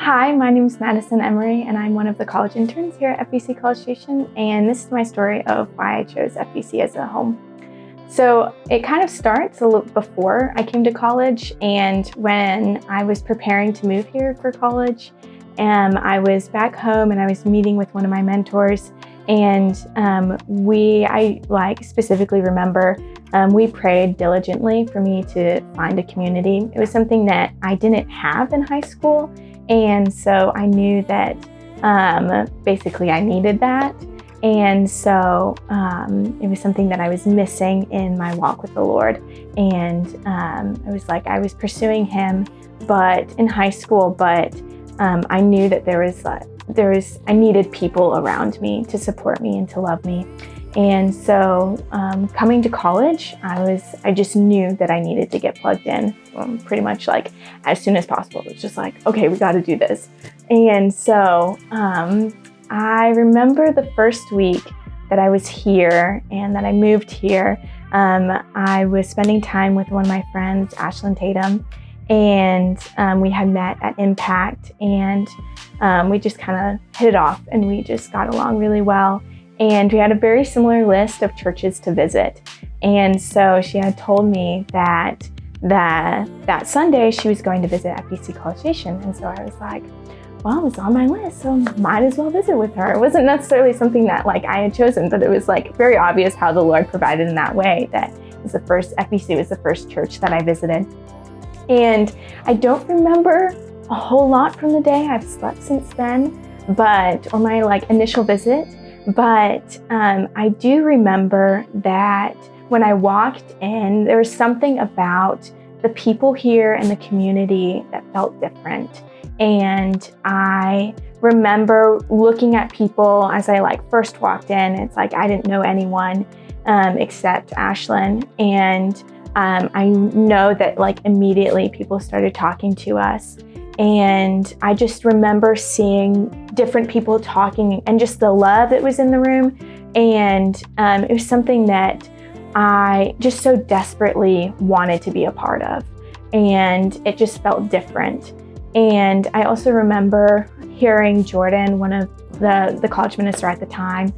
Hi, my name is Madison Emery, and I'm one of the college interns here at FBC College Station, and this is my story of why I chose FBC as a home. So it kind of starts a little before I came to college, and when I was preparing to move here for college, I was back home and I was meeting with one of my mentors, and I specifically remember we prayed diligently for me to find a community. It was something that I didn't have in high school, and so I knew that basically I needed that. And so it was something that I was missing in my walk with the Lord. And I was pursuing Him, but in high school, but I knew that I needed people around me to support me and to love me. And so coming to college, I just knew that I needed to get plugged in pretty much like as soon as possible. It was just like, okay, we got to do this. And so I remember the first week that I was here and that I moved here, I was spending time with one of my friends, Ashlyn Tatum, and we had met at Impact, and we just kind of hit it off and we just got along really well. And we had a very similar list of churches to visit. And so she had told me that Sunday she was going to visit FBC College Station. And so I was like, well, it's on my list, so might as well visit with her. It wasn't necessarily something that I had chosen, but it was very obvious how the Lord provided in that way. That was FBC was the first church that I visited. And I don't remember a whole lot from the day. I've slept since then, or my initial visit. But I do remember that when I walked in, there was something about the people here and the community that felt different. And I remember looking at people as I first walked in. It's I didn't know anyone except Ashlyn. And I know that immediately people started talking to us. And I just remember seeing different people talking and just the love that was in the room. And it was something that I just so desperately wanted to be a part of. And it just felt different. And I also remember hearing Jordan, one of the college minister at the time,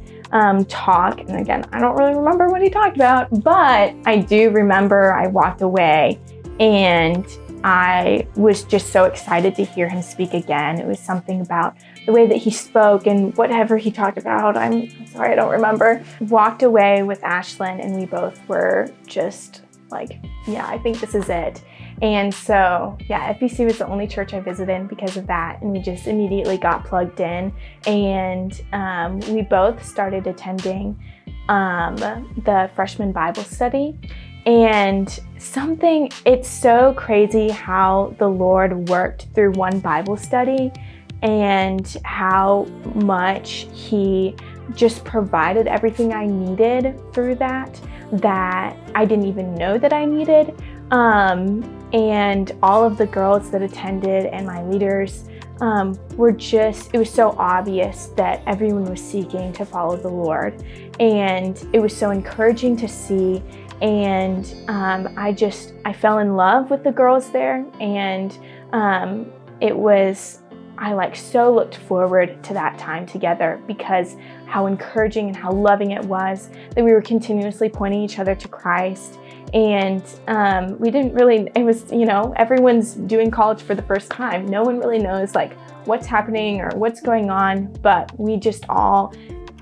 talk. And again, I don't really remember what he talked about, but I do remember I walked away and I was just so excited to hear him speak again. It was something about the way that he spoke and whatever he talked about. I'm sorry, I don't remember. Walked away with Ashlyn and we both were just yeah, I think this is it. And so, yeah, FBC was the only church I visited because of that. And we just immediately got plugged in. And we both started attending the freshman Bible study. And it's so crazy how the Lord worked through one Bible study and how much He just provided everything I needed through that I didn't even know that I needed. And all of the girls that attended and my leaders it was so obvious that everyone was seeking to follow the Lord. And it was so encouraging to see. And I fell in love with the girls there. And I so looked forward to that time together because how encouraging and how loving it was that we were continuously pointing each other to Christ. And we didn't really, it was, everyone's doing college for the first time. No one really knows what's happening or what's going on, but we just all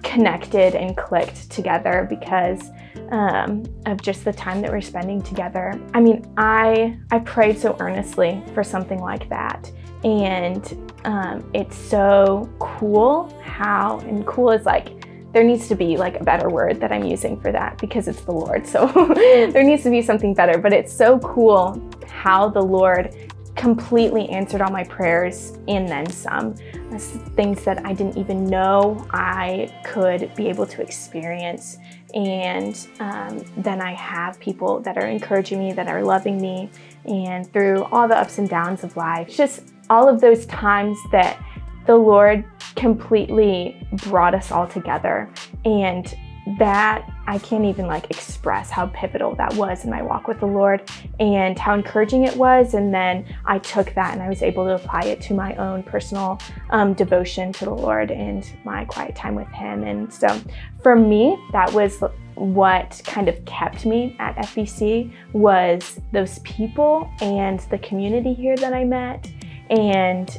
connected and clicked together because of just the time that we're spending together. I mean, I prayed so earnestly for something like that. And it's so cool cool is there needs to be a better word that I'm using for that because it's the Lord. So there needs to be something better, but it's so cool how the Lord completely answered all my prayers and then some. Things that I didn't even know I could be able to experience. And then I have people that are encouraging me, that are loving me, and through all the ups and downs of life, just all of those times that the Lord completely brought us all together. And that I can't even like express how pivotal that was in my walk with the Lord and how encouraging it was. And then I took that and I was able to apply it to my own personal devotion to the Lord and my quiet time with Him. And so for me, that was what kind of kept me at FBC, was those people and the community here that I met. And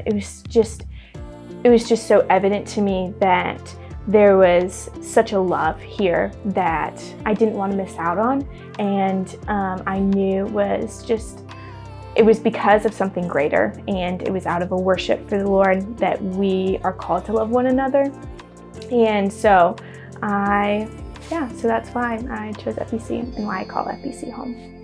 it was just so evident to me that there was such a love here that I didn't want to miss out on, and I knew it was because of something greater, and it was out of a worship for the Lord that we are called to love one another. And so that's why I chose FBC and why I call FBC home.